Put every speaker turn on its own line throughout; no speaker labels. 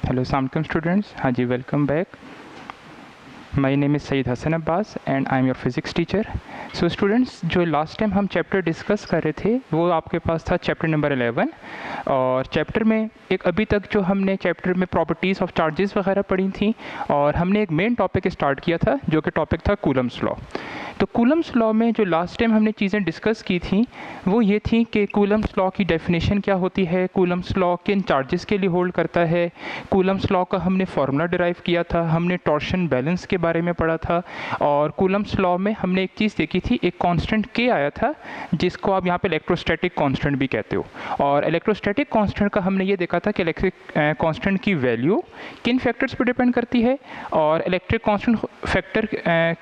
Hello अस्सलाम students, हाँ जी, welcome back. My name is Saeed Hasan Abbas and I am your physics teacher. So students, जो last time हम chapter discuss कर रहे थे वो आपके पास था चैप्टर नंबर 11। और चैप्टर में एक अभी तक जो हमने चैप्टर में प्रॉपर्टीज़ ऑफ चार्जेस वगैरह पढ़ी थी, और हमने एक मेन टॉपिक स्टार्ट किया था जो कि टॉपिक था कूलम्स लॉ। तो कूलम्स लॉ में जो लास्ट टाइम हमने चीज़ें डिस्कस की थी वो ये थी कि कूलम्स लॉ की डेफिनेशन क्या होती है, कूलम्स लॉ किन चार्जेस के लिए होल्ड करता है, कूलम्स लॉ का हमने फार्मूला डिराइव किया था, हमने टॉर्शन बैलेंस के बारे में पढ़ा था। और कूलम्स लॉ में हमने एक चीज़ देखी थी, एक कांस्टेंट के आया था जिसको आप यहाँ पे इलेक्ट्रोस्टैटिक कांस्टेंट भी कहते हो। और इलेक्ट्रोस्टैटिक कांस्टेंट का हमने ये देखा था कि इलेक्ट्रिक कांस्टेंट की वैल्यू किन फैक्टर्स पर डिपेंड करती है और इलेक्ट्रिक कांस्टेंट फैक्टर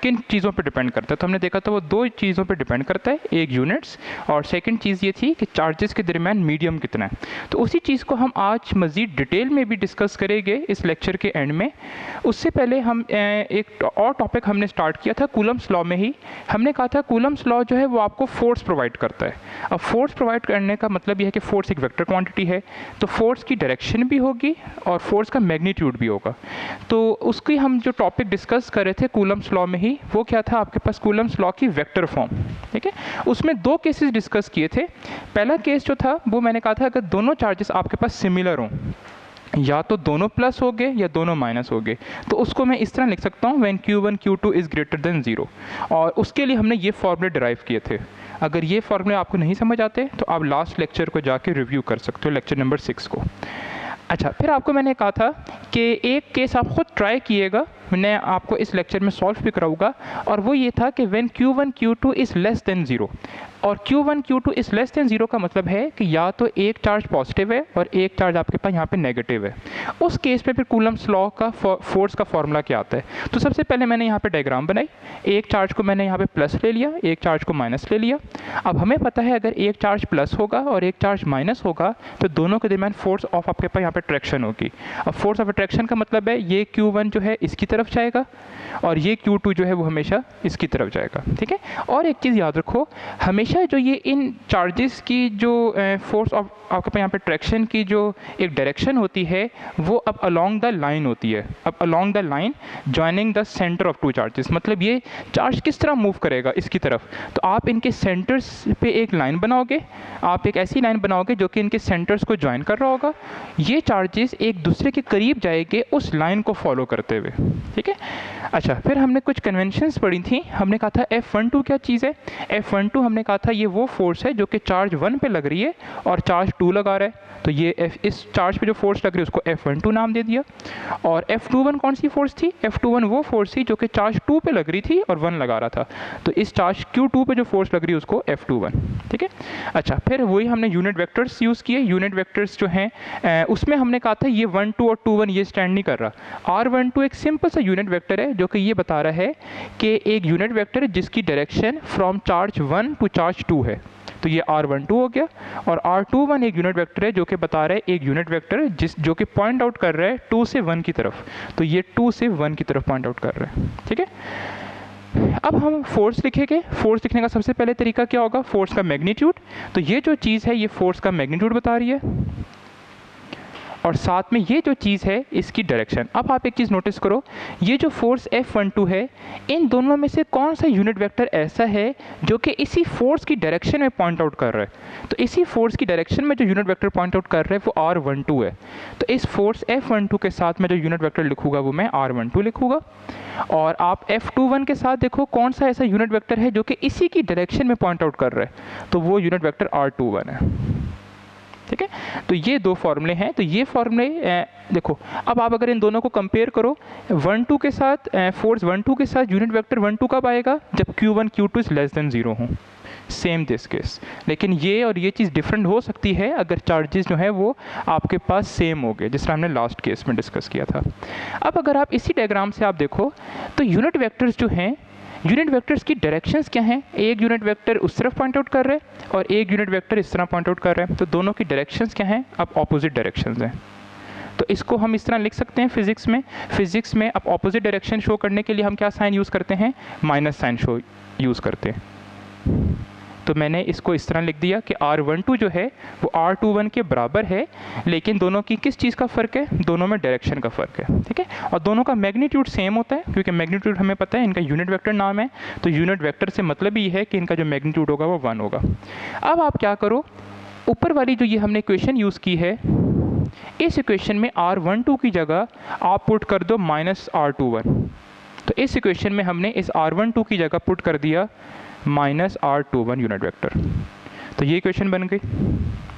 किन चीज़ों पर डिपेंड करता है। तो हमने देखा था वो दो चीज़ों पर डिपेंड करता है, एक यूनिट्स और सेकेंड चीज़ ये थी कि चार्जेस के दरमियान मीडियम कितना है। तो उसी चीज़ को हम आज मज़ीद डिटेल में भी डिस्कस करेंगे इस लेक्चर के एंड में। उससे पहले हम एक और टॉपिक हमने स्टार्ट किया था कूलम्स लॉ में ही। हमने कहा था कूलम्स लॉ जो है वो आपको फोर्स प्रोवाइड करता है। अब फोर्स प्रोवाइड करने का मतलब ये है कि फोर्स एक वेक्टर क्वांटिटी है, तो फोर्स की डायरेक्शन भी होगी और फोर्स का मैग्नीट्यूड भी होगा। तो उसकी हम जो टॉपिक डिस्कस कर रहे थे कूलम्स लॉ में ही, वो क्या था आपके पास कूलम्स लॉ की वेक्टर फॉर्म। ठीक है, उसमें दो केसेस डिस्कस किए थे। पहला केस जो था वो मैंने कहा था अगर दोनों चार्जेस आपके पास सिमिलर हों, या तो दोनों प्लस हो गए या दोनों माइनस हो गए, तो उसको मैं इस तरह लिख सकता हूँ when Q1 Q2 is greater than 0। और उसके लिए हमने ये फॉर्मूले डिराइव किए थे। अगर ये फॉर्मूले आपको नहीं समझ आते तो आप लास्ट लेक्चर को जाके रिव्यू कर सकते हो, लेक्चर नंबर 6 को। अच्छा, फिर आपको मैंने कहा था कि एक केस आप ख़ुद ट्राई किएगा, मैं आपको इस लेक्चर में सॉल्व भी कराऊंगा, और वो ये था कि when Q1 Q2 is less than 0। और Q1 Q2 is less than 0 का मतलब है कि या तो एक चार्ज पॉजिटिव है और एक चार्ज आपके पास यहाँ पे नेगेटिव है। उस केस पे फिर कूलम्स लॉ का फोर्स का फॉर्मूला क्या आता है। तो सबसे पहले मैंने यहाँ पे डायग्राम बनाई, एक चार्ज को मैंने यहाँ पे प्लस ले लिया, एक चार्ज को माइनस ले लिया। अब हमें पता है अगर एक चार्ज प्लस होगा और एक चार्ज माइनस होगा तो दोनों के दरमियान फोर्स ऑफ आपके पास यहाँ पे अट्रैक्शन होगी। अब फोर्स ऑफ अट्रैक्शन का मतलब है ये Q1 जो है इसकी तरफ जाएगा और ये Q2 जो है वो हमेशा इसकी तरफ जाएगा। ठीक है, और एक चीज़ याद रखो, हमेशा जो ये इन चार्जेस की जो फोर्स ऑफ आपके पास यहाँ पे ट्रैक्शन की जो एक डायरेक्शन होती है वो अब अलोंग द लाइन होती है। अब along the line joining the centre of two charges, मतलब ये चार्ज किस तरह मूव करेगा इसकी तरफ। तो आप इनके सेंटर्स पे एक लाइन बनाओगे, आप एक ऐसी लाइन बनाओगे जो कि इनके सेंटर्स को ज्वाइन कर रहा होगा। ये चार्जेस एक दूसरे के करीब जाएंगे उस लाइन को फॉलो करते हुए। ठीक है, अच्छा, फिर हमने कुछ कन्वेंशंस पढ़ी थी। हमने कहा था F12 क्या चीज़ है। F12 हमने कहा था ये वो फोर्स है जो कि चार्ज 1 पे लग रही है और चार्ज 2 लगा रहा है। तो ये इस चार्ज पे जो फोर्स लग रही है उसको F12 नाम दे दिया। और F21 कौन सी फोर्स थी, F21 वो फोर्स थी जो कि चार्ज 2 पे लग रही थी और 1 लगा रहा था। तो इस चार्ज Q2 पे जो फोर्स लग रही है उसको F21। ठीक है, अच्छा, फिर वही हमने यूनिट वेक्टर्स यूज़ किए। यूनिट वेक्टर्स जो हैं उसमें हमने कहा था ये 1 2 और 2 1 ये स्टैंड नहीं कर रहा। R12 एक सिंपल सा यूनिट वेक्टर है जो कि ये बता रहा है कि एक यूनिट वेक्टर है जिसकी direction from charge 1 to charge 2 है। तो ये R12 हो गया। और R21 एक यूनिट वेक्टर है जो कि बता रहा है एक यूनिट वेक्टर जो कि पॉइंट आउट कर रहा है 2 से 1 की तरफ। तो ये 2 से 1 की तरफ पॉइंट आउट कर रहा है। ठीक है, अब हम फोर्स लिखेंगे। फोर्स लिखने का सबसे पहले तरीका क्या होगा, फोर्स का मैग्नीट्यूड। तो ये जो चीज़ है ये फोर्स का मैग्नीट्यूड बता रही है और साथ में ये जो चीज़ है इसकी डायरेक्शन। अब आप एक चीज़ नोटिस करो, ये जो फोर्स F12 है इन दोनों में से कौन सा यूनिट वेक्टर ऐसा है जो कि इसी फोर्स की डायरेक्शन में पॉइंट आउट कर रहा है। तो इसी फोर्स की डायरेक्शन में जो यूनिट वेक्टर पॉइंट आउट कर रहा है वो R12 है। तो इस फोर्स F12 के साथ मैं जो यूनिट वेक्टर लिखूँगा वो मैं R12 लिखूँगा। और आप F21 के साथ देखो कौन सा ऐसा यूनिट वेक्टर है जो कि इसी की डायरेक्शन में पॉइंट आउट कर रहा है, तो वो यूनिट वेक्टर R21 है। ठीक है, तो ये दो फॉर्मूले हैं। तो ये फॉर्मूले देखो, अब आप अगर इन दोनों को कंपेयर करो 1 2 के साथ, फोर्स 1 2 के साथ यूनिट वेक्टर 1 2 कब आएगा, जब Q1 Q2 is less than 0 हो। सेम दिस केस, लेकिन ये और ये चीज़ डिफरेंट हो सकती है अगर चार्जेस जो है वो आपके पास सेम हो गए, जिस तरह हमने लास्ट केस में डिस्कस किया था। अब अगर आप इसी डायग्राम से आप देखो तो यूनिट वेक्टर्स जो हैं, यूनिट वेक्टर्स की डायरेक्शंस क्या हैं। एक यूनिट वेक्टर उस तरफ पॉइंट आउट कर रहे हैं और एक यूनिट वेक्टर इस तरह पॉइंट आउट कर रहे हैं। तो दोनों की डायरेक्शंस क्या हैं, अब ऑपोजिट डायरेक्शंस हैं। तो इसको हम इस तरह लिख सकते हैं फिजिक्स में अब ऑपोजिट डायरेक्शन शो करने के लिए हम क्या साइन यूज़ करते हैं, माइनस साइन शो यूज़ करते हैं। तो मैंने इसको इस तरह लिख दिया कि R12 जो है वो R21 के बराबर है, लेकिन दोनों की किस चीज़ का फ़र्क है, दोनों में डायरेक्शन का फ़र्क है, ठीक है। और दोनों का मैग्नीट्यूड सेम होता है, क्योंकि मैग्नीट्यूड हमें पता है इनका यूनिट वेक्टर नाम है, तो यूनिट वेक्टर से मतलब ये है कि इनका जो मैग्नीट्यूड होगा वो 1 होगा। अब आप क्या करो, ऊपर वाली जो ये हमने इक्वेशन यूज़ की है, इस इक्वेशन में R12 की जगह आप पुट कर दो -R21। तो इस इक्वेशन में हमने इस R12 की जगह पुट कर दिया -R21 यूनिट वेक्टर, तो ये इक्वेशन बन गई,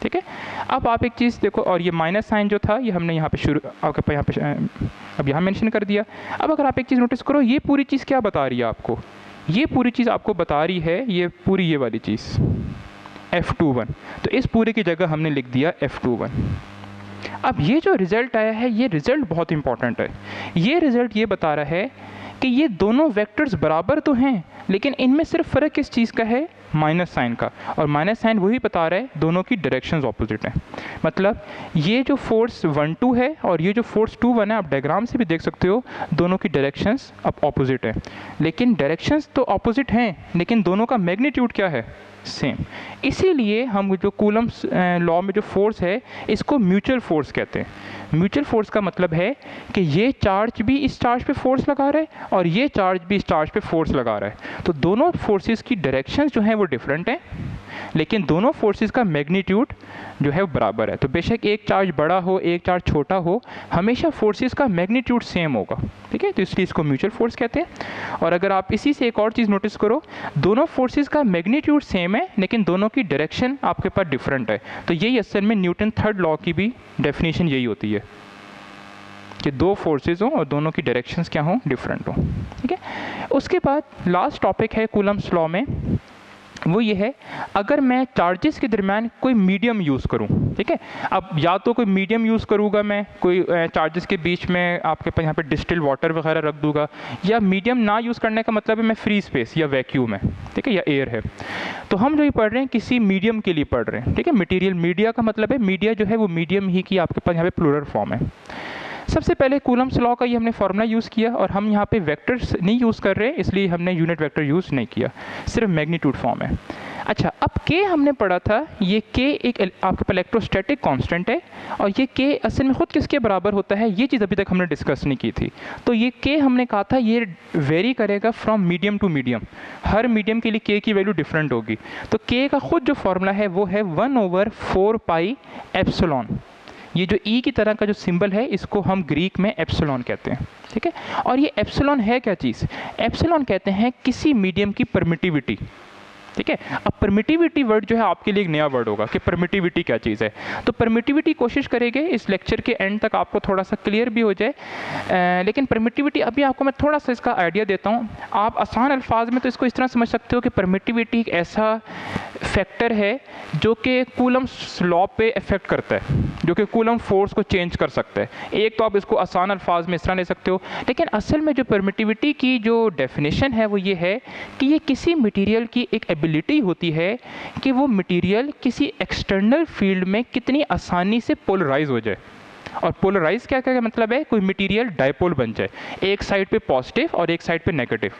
ठीक है। अब आप एक चीज़ देखो, और ये माइनस साइन जो था ये हमने यहाँ पे शुरू आपके यहाँ पे अब यहाँ मेंशन कर दिया। अब अगर आप एक चीज़ नोटिस करो, ये पूरी चीज़ क्या बता रही है आपको, ये पूरी चीज़ आपको बता रही है ये पूरी ये वाली चीज़ F21, तो इस पूरे की जगह हमने लिख दिया F21। अब ये जो रिज़ल्ट आया है, ये रिज़ल्ट बहुत इंपॉर्टेंट है। ये रिज़ल्ट ये बता रहा है कि ये दोनों वेक्टर्स बराबर तो हैं, लेकिन इनमें सिर्फ फ़र्क किस चीज़ का है, माइनस साइन का। और माइनस साइन वही बता रहा है दोनों की डायरेक्शंस ऑपोजिट हैं। मतलब ये जो फोर्स 1-2 है और ये जो फोर्स 2-1 है, आप डायग्राम से भी देख सकते हो, दोनों की डायरेक्शंस अब ऑपोजिट है। लेकिन डायरेक्शंस तो ऑपोजिट हैं, लेकिन दोनों का मैग्नीट्यूड क्या है, सेम। इसीलिए हम जो कूलम्स लॉ में जो फोर्स है इसको म्यूचुअल फोर्स कहते हैं। म्यूचुअल फोर्स का मतलब है कि ये चार्ज भी इस चार्ज पे फोर्स लगा रहा है और ये चार्ज भी इस चार्ज पे फोर्स लगा रहा है। तो दोनों फोर्सेस की डायरेक्शंस जो हैं वो डिफरेंट हैं, लेकिन दोनों फोर्सेस का मैग्नीट्यूड जो है वो बराबर है। तो बेशक एक चार्ज बड़ा हो एक चार्ज छोटा हो, हमेशा फोर्सेस का मैग्नीट्यूड सेम होगा, ठीक है। तो इसलिए इसको म्यूचुअल फोर्स कहते हैं। और अगर आप इसी से एक और चीज़ नोटिस करो, दोनों फोर्सेस का मैग्नीट्यूड सेम है, लेकिन दोनों की डायरेक्शन आपके पास डिफरेंट है। तो यही असल में न्यूटन थर्ड लॉ की भी डेफिनेशन यही होती है कि दो फोर्सेस हों और दोनों की डायरेक्शंस क्या हों, डिफरेंट हों, ठीक है। उसके बाद लास्ट टॉपिक है कूलम्स लॉ में, वो ये है, अगर मैं चार्जेस के दरमियान कोई मीडियम यूज़ करूं, ठीक है। अब या तो कोई मीडियम यूज़ करूंगा मैं, कोई चार्जेस के बीच में आपके पास यहाँ पे डिस्टिल वाटर वगैरह रख दूंगा, या मीडियम ना यूज़ करने का मतलब है मैं फ्री स्पेस या वैक्यूम है, ठीक है, या एयर है। तो हम जो ये पढ़ रहे हैं किसी मीडियम के लिए पढ़ रहे हैं, ठीक है। मटीरियल मीडिया का मतलब है, मीडिया जो है वो मीडियम ही की आपके पास यहाँ पे प्लूरल फॉर्म है। सबसे पहले कूलम्स लॉ का ये हमने फार्मूला यूज़ किया, और हम यहाँ पे वेक्टर्स नहीं यूज़ कर रहे, इसलिए हमने यूनिट वेक्टर यूज़ नहीं किया, सिर्फ मैग्नीट्यूड फॉर्म है। अच्छा, अब के हमने पढ़ा था, ये के एक आपके पास इलेक्ट्रोस्टैटिक कांस्टेंट है, और ये के असल में खुद किसके बराबर होता है, ये चीज़ अभी तक हमने डिस्कस नहीं की थी। तो ये के हमने कहा था ये वेरी करेगा फ्रॉम मीडियम टू मीडियम, हर मीडियम के लिए के की वैल्यू डिफरेंट होगी। तो के का खुद जो फार्मूला है वो है 1/4 पाई एप्सिलॉन। ये जो ई की तरह का जो सिंबल है इसको हम ग्रीक में एप्सिलॉन कहते हैं, ठीक है। और ये एप्सिलॉन है क्या चीज़, एप्सिलॉन कहते हैं किसी मीडियम की परमिटिविटी, ठीक है। अब परमिटिविटी वर्ड जो है आपके लिए एक नया वर्ड होगा कि परमिटिविटी क्या चीज़ है। तो परमिटिविटी कोशिश करेंगे इस लेक्चर के एंड तक आपको थोड़ा सा क्लियर भी हो जाए, लेकिन परमिटिविटी अभी आपको मैं थोड़ा सा इसका आइडिया देता हूँ। आप आसान अल्फाज में तो इसको इस तरह समझ सकते हो कि परमिटिविटी एक ऐसा फैक्टर है जो कि कूलम्स लॉ पे इफेक्ट करता है, जो कि कूलम फोर्स को चेंज कर सकता है। एक तो आप इसको आसान अल्फाज में इस तरह ले सकते हो, लेकिन असल में जो परमिटिविटी की जो डेफिनेशन है वो ये है कि ये किसी मटेरियल की एक एबिलिटी होती है कि वो मटेरियल किसी एक्सटर्नल फील्ड में कितनी आसानी से पोलराइज हो जाए। और पोलराइज क्या क्या मतलब है, कोई मटेरियल डायपोल बन जाए, एक साइड पे पॉजिटिव और एक साइड पे नेगेटिव।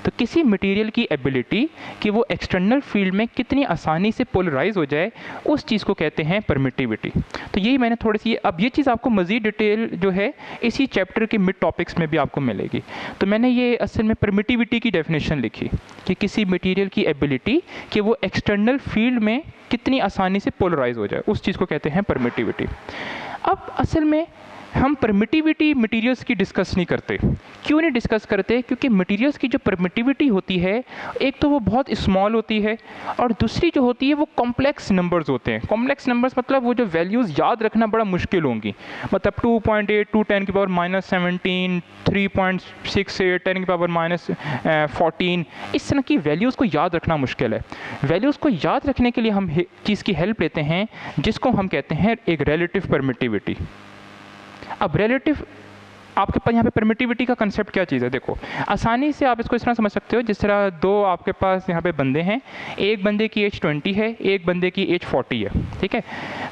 तो किसी मटेरियल की एबिलिटी कि वो एक्सटर्नल फील्ड में कितनी आसानी से पोलराइज हो जाए, उस चीज़ को कहते हैं परमिटिविटी। तो यही मैंने थोड़ी सी, अब ये चीज़ आपको मज़ीद डिटेल जो है इसी चैप्टर के मिड टॉपिक्स में भी आपको मिलेगी। तो मैंने ये असल में परमिटिविटी की डेफिनेशन लिखी कि किसी मटेरियल की एबिलिटी कि वो एक्सटर्नल फील्ड में कितनी आसानी से पोलराइज हो जाए, उस चीज़ को कहते हैं परमिटिविटी। अब असल में हम परमिटिविटी मटेरियल्स की डिस्कस नहीं करते। क्यों नहीं डिस्कस करते, क्योंकि मटेरियल्स की जो परमिटिविटी होती है, एक तो वो बहुत स्मॉल होती है, और दूसरी जो होती है वो कॉम्प्लेक्स नंबर्स होते हैं। कॉम्प्लेक्स नंबर्स मतलब वो जो वैल्यूज़ याद रखना बड़ा मुश्किल होंगी, मतलब 2.8 2 10 की पावर -17 3.68 10 की पावर -14, इस तरह की वैल्यूज़ को याद रखना मुश्किल है। वैल्यूज़ को याद रखने के लिए हम चीज़ की हेल्प लेते हैं जिसको हम कहते हैं एक रिलेटिव परमिटिविटी। अब रिलेटिव आपके पास यहाँ पे परमिटिविटी का कंसेप्ट क्या चीज़ है, देखो आसानी से आप इसको इस तरह समझ सकते हो, जिस तरह दो आपके पास यहाँ पे बंदे हैं, एक बंदे की एज 20 है, एक बंदे की एज 40 है, ठीक है।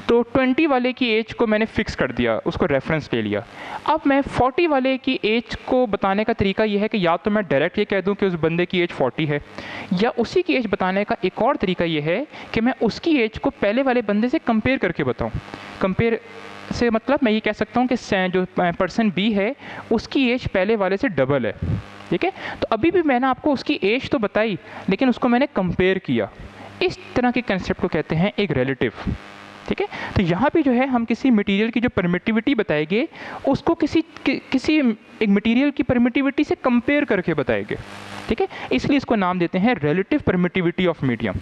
तो 20 वाले की एज को मैंने फिक्स कर दिया, उसको रेफरेंस ले लिया। अब मैं 40 वाले की एज को बताने का तरीका ये है कि या तो मैं डायरेक्ट ये कह दूँ कि उस बंदे की एज 40 है, या उसी की एज बताने का एक और तरीका ये है कि मैं उसकी एज को पहले वाले बंदे से कंपेयर करके बताऊँ। कंपेयर से मतलब मैं ये कह सकता हूँ कि जो पर्सन बी है उसकी एज पहले वाले से डबल है, ठीक है। तो अभी भी मैंने आपको उसकी एज तो बताई, लेकिन उसको मैंने कंपेयर किया। इस तरह के कंसेप्ट को कहते हैं एक रिलेटिव, ठीक है। तो यहाँ पे जो है हम किसी मटेरियल की जो परमिटिविटी बताएंगे उसको किसी एक मटेरियल की परमिटिविटी से कंपेयर करके बताएंगे, ठीक है। इसलिए इसको नाम देते हैं रिलेटिव परमिटिविटी ऑफ मीडियम।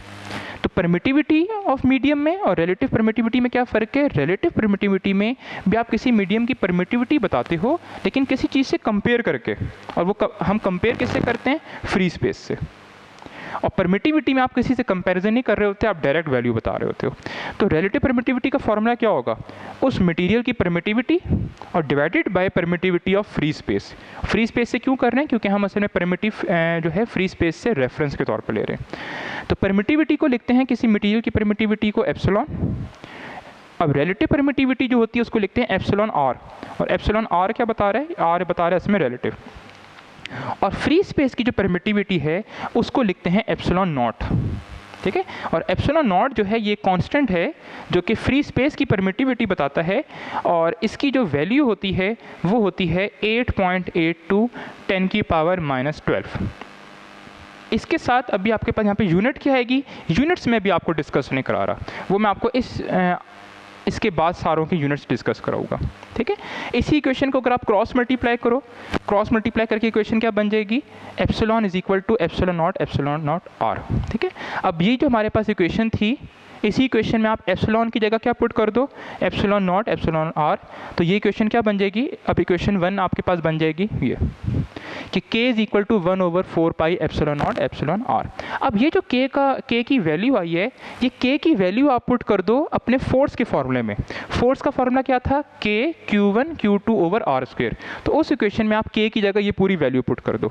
तो परमिटिविटी ऑफ मीडियम में और रिलेटिव परमिटिविटी में क्या फ़र्क है? रिलेटिव परमिटिविटी में भी आप किसी मीडियम की परमिटिविटी बताते हो, लेकिन किसी चीज़ से कंपेयर करके, और वो हम कंपेयर किससे करते हैं? फ्री स्पेस से। और परमिटिविटी में आप किसी से कंपैरिजन नहीं कर रहे होते, आप डायरेक्ट वैल्यू बता रहे होते हो। तो रिलेटिव परमिटिविटी का फॉर्मूला क्या होगा? उस मटेरियल की परमिटिविटी और divided by permittivity of free space. Free space से क्यों कर रहे हैं? क्योंकि हम असल में परमिटिव जो है फ्री स्पेस से रेफरेंस के तौर पर ले रहे हैं। तो परमिटिविटी को लिखते हैं किसी मटेरियल की परमिटिविटी को एप्सिलॉन। अब रिलेटिव परमिटिविटी जो होती है उसको लिखते हैं एप्सिलॉन आर। और एप्सिलॉन आर क्या बता रहा है? आर बता रहा है इसमें रिलेटिव। और फ्री स्पेस की जो परमिटिविटी है उसको लिखते हैं एप्सिलॉन नॉट, ठीक है। और एप्सिलॉन नॉट जो है ये कांस्टेंट है जो कि फ्री स्पेस की परमिटिविटी बताता है, और इसकी जो वैल्यू होती है वो होती है 8.82 10⁻⁻12। इसके साथ अभी आपके पास यहाँ पे यूनिट क्या आएगी? यूनिट्स में भी आपको डिस्कस नहीं करा रहा, वो मैं आपको इसके बाद सारों की यूनिट्स डिस्कस कराऊंगा, ठीक है। इसी इक्वेशन को अगर आप क्रॉस मल्टीप्लाई करो, क्रॉस मल्टीप्लाई करके इक्वेशन क्या बन जाएगी? Epsilon is equal to epsilon naught r, ठीक है। अब ये जो हमारे पास इक्वेशन थी, इसी इक्वेशन में आप एप्सिलॉन की जगह क्या पुट कर दो? Epsilon naught epsilon r. तो ये इक्वेशन क्या बन जाएगी? अब इक्वेशन 1 आपके पास बन जाएगी ये कि k is equal to 1/4 pi epsilon naught epsilon r. अब ये जो k की वैल्यू आई है, ये k की वैल्यू आप पुट कर दो अपने फोर्स के फॉर्मूले में। फोर्स का फॉर्मूला क्या था? k q1 q2 over r square. तो उस इक्वेशन में आप k की जगह ये पूरी वैल्यू पुट कर दो,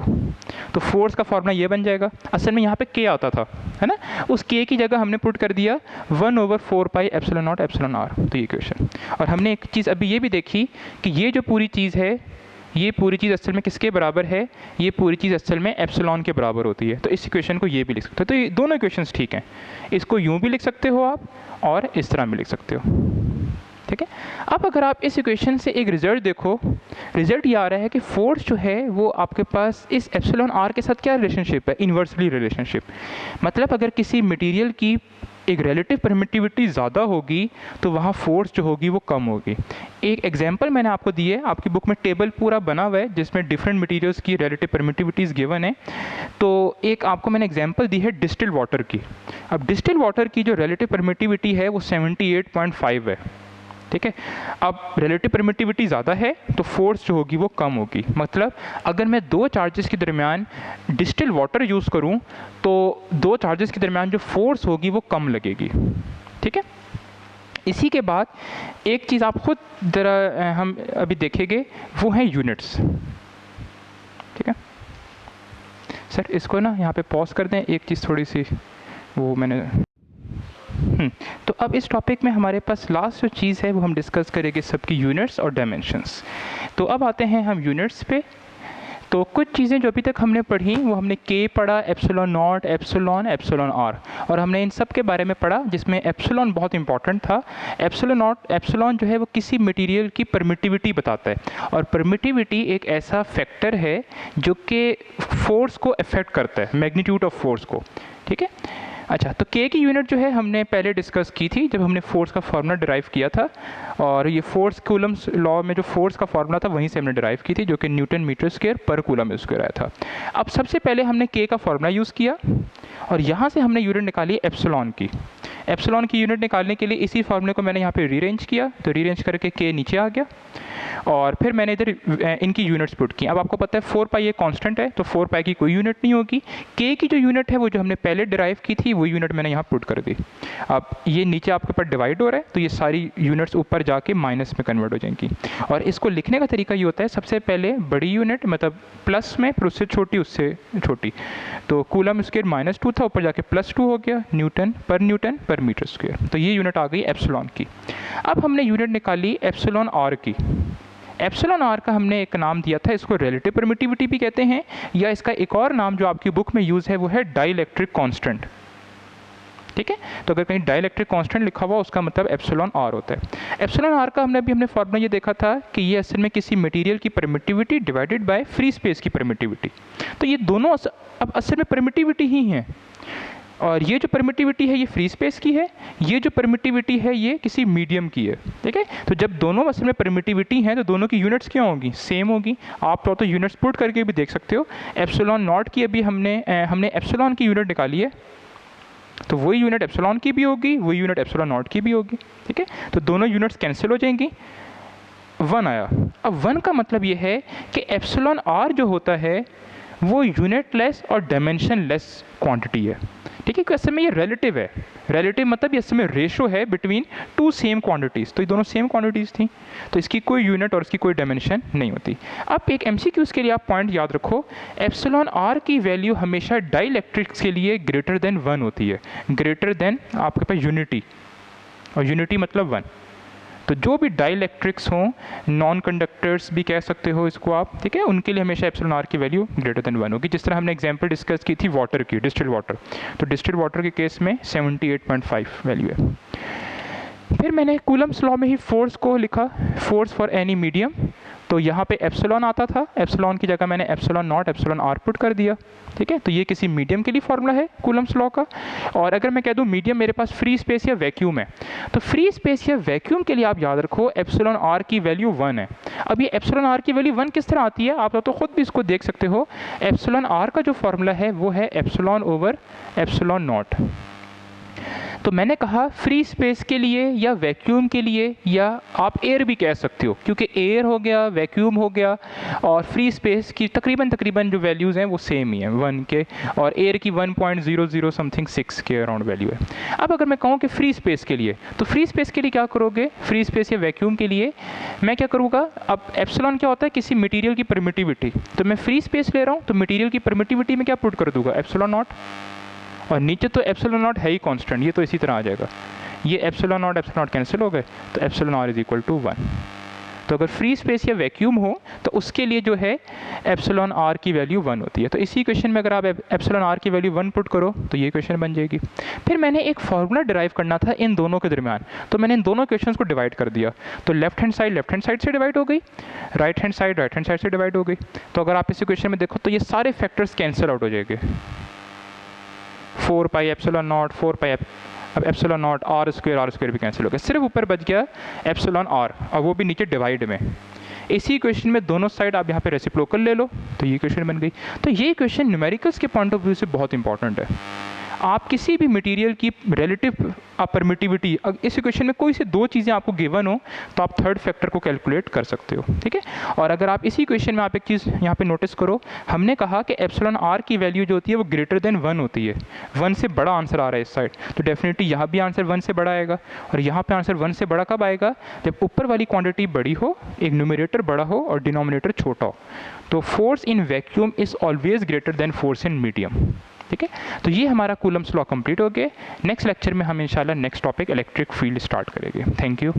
तो फोर्स का फॉर्मूला ये बन जाएगा। असल में यहाँ पे k आता था, है ना, उस k की जगह हमने पुट कर दिया 1/4 pi epsilon naught epsilon r, तो ये इक्वेशन। और हमने एक चीज़ अभी ये भी देखी कि ये जो पूरी चीज़ है, ये पूरी चीज़ असल में किसके बराबर है? ये पूरी चीज़ असल में एप्सिलॉन के बराबर होती है। तो इस इक्वेशन को ये भी लिख सकते हो। तो ये दोनों इक्वेशंस ठीक हैं, इसको यूँ भी लिख सकते हो आप और इस तरह भी लिख सकते हो, ठीक है। अब अगर आप इस इक्वेशन से एक रिजल्ट देखो, रिजल्ट ये आ रहा है कि फोर्स जो है वो आपके पास इस एप्सिलॉन आर के साथ क्या रिलेशनशिप है? Inversely relationship. मतलब अगर किसी मटेरियल की एक रिलेटिव परमिटिविटी ज़्यादा होगी तो वहाँ फोर्स जो होगी वो कम होगी। एक एग्जांपल मैंने आपको दी है, आपकी बुक में टेबल पूरा बना हुआ है जिसमें डिफरेंट मटेरियल्स की रिलेटिव परमिटिविटीज़ गिवन है। तो एक आपको मैंने एग्जांपल दी है डिस्टिल्ड वाटर की। अब डिस्टिल्ड वाटर की जो रिलेटिव परमिटिविटी है वो 78.5 है, ठीक है। अब रिलेटिव परमिटिविटी ज़्यादा है तो फोर्स जो होगी वो कम होगी। मतलब अगर मैं दो चार्जेस के दरमियान डिस्टिल्ड वाटर यूज़ करूं तो दो चार्जेस के दरमियान जो फोर्स होगी वो कम लगेगी, ठीक है। इसी के बाद एक चीज़ आप खुद ज़रा हम अभी देखेंगे, वो है यूनिट्स, ठीक है। सर इसको ना यहाँ पे पॉज कर दें, एक चीज़ थोड़ी सी वो मैंने तो अब इस टॉपिक में हमारे पास लास्ट जो चीज़ है वो हम डिस्कस करेंगे सबकी यूनिट्स और डायमेंशंस। तो अब आते हैं हम यूनिट्स पे। तो कुछ चीज़ें जो अभी तक हमने पढ़ी वो हमने के पढ़ा, एप्सिलॉन नॉट, एप्सिलॉन आर, और हमने इन सब के बारे में पढ़ा जिसमें एप्सिलॉन बहुत इंपॉर्टेंट था। एप्सिलॉन जो है वो किसी मटेरियल की परमिटिविटी बताता है, और परमिटिविटी एक ऐसा फैक्टर है जो कि फोर्स को अफेक्ट करता है, मैग्नीट्यूड ऑफ फोर्स को, ठीक है। अच्छा, तो के की यूनिट जो है हमने पहले डिस्कस की थी जब हमने फोर्स का फार्मूला डिराइव किया था, और ये फोर्स कूलम्स लॉ में जो फोर्स का फार्मूला था वहीं से हमने डिराइव की थी, जो कि न्यूटन मीटर स्क्वायर पर कूलम स्क्वायर आया था। अब सबसे पहले हमने के का फार्मूला यूज़ किया और यहाँ से हमने यूनिट निकाली एप्सिलॉन की। एप्सिलॉन की यूनिट निकालने के लिए इसी फॉर्मूले को मैंने यहाँ पे रीअरेंज किया, तो रीअरेंज करके के नीचे आ गया और फिर मैंने इधर इनकी यूनिट्स पुट की। अब आपको पता है 4 पाई ये कांस्टेंट है, तो 4 पाई की कोई यूनिट नहीं होगी। के की जो यूनिट है वो जो हमने पहले डिराइव की थी वो यूनिट मैंने यहाँ पुट कर दी। अब ये नीचे आपके पास डिवाइड हो रहा है, तो ये सारी यूनिट्स ऊपर जाके माइनस में कन्वर्ट हो जाएंगी। और इसको लिखने का तरीका ये होता है, सबसे पहले बड़ी यूनिट मतलब प्लस में, फिर उससे छोटी, उससे छोटी। तो कूलम स्क्वायर -2 था, ऊपर जाके +2 हो गया न्यूटन पर मीटर स्क्वायर। तो ये यूनिट आ गई एप्सिलॉन की। अब हमने यूनिट निकाली एप्सिलॉन आर की। एप्सिलॉन आर का हमने एक नाम दिया था, इसको रिलेटिव परमिटिविटी भी कहते हैं, या इसका एक और नाम जो आपकी बुक में यूज़ है वो है डाइलेक्ट्रिक कांस्टेंट। ठीक है, तो अगर कहीं डाइलेक्ट्रिक कांस्टेंट लिखा हुआ उसका मतलब एप्सिलॉन आर होता है। एप्सिलॉन आर का हमने फार्मूला ये देखा था कि ये असल में किसी मटेरियल की permittivity divided by free space की परमिटिविटी। तो ये दोनों अब असल में परमिटिविटी ही हैं, और ये जो परमिटिविटी है ये फ्री स्पेस की है, ये जो परमिटिविटी है ये किसी मीडियम की है। ठीक है, तो जब दोनों असल में परमिटिविटी हैं तो दोनों की यूनिट्स क्या होंगी, सेम होगी। आप तो यूनिट्स पुट करके भी देख सकते हो। एप्सिलॉन नॉट की अभी हमने एप्सिलॉन की यूनिट निकाली है, तो वही यूनिट एप्सिलॉन की भी होगी, वही यूनिट एप्सिलॉन नॉट की भी होगी। ठीक है, तो दोनों यूनिट्स कैंसिल हो जाएंगी, 1 आया। अब 1 का मतलब ये है कि एप्सिलॉन आर जो होता है वो यूनिट लेस और डायमेंशन लेस क्वांटिटी है। ठीक है, असल में ये रिलेटिव है। रिलेटिव मतलब ये असल में रेशो है बिटवीन 2 सेम क्वांटिटीज़। तो ये दोनों सेम क्वांटिटीज़ थी, तो इसकी कोई यूनिट और इसकी कोई डायमेंशन नहीं होती। अब एक MCQs के लिए आप पॉइंट याद रखो, एप्सिलॉन आर की वैल्यू हमेशा डाइलेक्ट्रिक्स के लिए ग्रेटर देन 1 होती है। ग्रेटर देन आपके पास यूनिटी, और यूनिटी मतलब 1। तो जो भी डाइलेक्ट्रिक्स हों, नॉन कंडक्टर्स भी कह सकते हो इसको आप, ठीक है, उनके लिए हमेशा एप्सिलॉन आर की वैल्यू ग्रेटर देन 1 होगी। जिस तरह हमने एग्जांपल डिस्कस की थी वाटर की, डिस्टिल्ड वाटर, तो डिस्टिल्ड वाटर के केस में 78.5 वैल्यू है। फिर मैंने कूलम्स लॉ में ही फोर्स को लिखा, फोर्स फॉर एनी मीडियम। तो यहाँ पे एप्सिलॉन आता था, एप्सिलॉन की जगह मैंने epsilon naught epsilon r put कर दिया। ठीक है, तो ये किसी मीडियम के लिए फार्मूला है कूलम्स लॉ का। और अगर मैं कह दूँ मीडियम मेरे पास फ्री स्पेस या वैक्यूम है, तो फ्री स्पेस या वैक्यूम के लिए आप याद रखो एप्सिलॉन आर की वैल्यू 1 है। अब ये एप्सिलॉन आर की वैल्यू 1 किस तरह आती है, आप तो खुद भी इसको देख सकते हो। एप्सिलॉन आर का जो फार्मूला है वो है एप्सिलॉन ओवर एप्सिलॉन नॉट। तो मैंने कहा फ्री स्पेस के लिए या वैक्यूम के लिए, या आप एयर भी कह सकते हो, क्योंकि एयर हो गया, वैक्यूम हो गया, और फ्री स्पेस की तकरीबन जो वैल्यूज़ हैं वो सेम ही हैं 1 के, और एयर की 1.00 समथिंग 6 के अराउंड वैल्यू है। अब अगर मैं कहूँ कि फ्री स्पेस के लिए, तो फ्री स्पेस के लिए क्या करोगे, फ्री स्पेस या वैक्यूम के लिए मैं क्या करूँगा, अब एप्सिलॉन क्या होता है, किसी मटीरियल की परमिटिविटी। तो मैं फ्री स्पेस ले रहा हूँ, तो मटीरियल की परमिटिविटी में क्या पुट कर दूँगा, एप्सिलॉन नॉट। और नीचे तो एप्सिलॉन नॉट है ही कांस्टेंट, ये तो इसी तरह आ जाएगा। ये एप्सिलॉन नॉट कैंसिल हो गए, तो epsilon r is equal to 1। तो अगर फ्री स्पेस या वैक्यूम हो तो उसके लिए जो है एप्सिलॉन आर की वैल्यू 1 होती है। तो इसी क्वेश्चन में अगर आप एप्सिलॉन आर की वैल्यू 1 पुट करो तो ये क्वेश्चन बन जाएगी। फिर मैंने एक फार्मूला डिराइव करना था इन दोनों के दरमियान, तो मैंने इन दोनों क्वेश्चंस को डिवाइड कर दिया। तो लेफ्ट हैंड साइड से डिवाइड हो गई, राइट हैंड साइड से डिवाइड हो गई। तो अगर आप इस क्वेश्चन में देखो तो ये सारे फैक्टर्स कैंसिल आउट हो जाएंगे। 4 पाई एप्सिलॉन नॉट, 4 पाई अब एप्सिलॉन नॉट, आर स्क्वायर भी कैंसिल हो गया, सिर्फ ऊपर बच गया एप्सिलॉन आर, और वो भी नीचे डिवाइड में। इसी क्वेश्चन में दोनों साइड आप यहाँ पे रेसिप्रोकल ले लो, तो ये क्वेश्चन बन गई। तो ये क्वेश्चन न्यूमेरिकल्स के पॉइंट ऑफ व्यू से बहुत इंपॉर्टेंट है। आप किसी भी मटेरियल की रिलेटिव परमिटिविटी, इस इक्वेशन में कोई से 2 चीज़ें आपको गिवन हो तो आप थर्ड फैक्टर को कैलकुलेट कर सकते हो। ठीक है, और अगर आप इसी इक्वेशन में आप एक चीज़ यहाँ पे नोटिस करो, हमने कहा कि एप्सिलॉन आर की वैल्यू जो होती है वो ग्रेटर देन 1 होती है। 1 से बड़ा आंसर आ रहा है इस साइड, तो डेफिनेटली यहाँ भी आंसर 1 से बड़ा आएगा, और यहाँ पे आंसर 1 से बड़ा कब आएगा, जब ऊपर वाली क्वांटिटी बड़ी हो, एक न्यूमरेटर बड़ा हो और डिनोमिनेटर छोटा हो। तो force in vacuum is always greater than force in medium. ठीक है, तो ये हमारा कूलम्स लॉ कंप्लीट हो गया। नेक्स्ट लेक्चर में हम इंशाल्लाह next topic electric field start करेंगे। Thank you.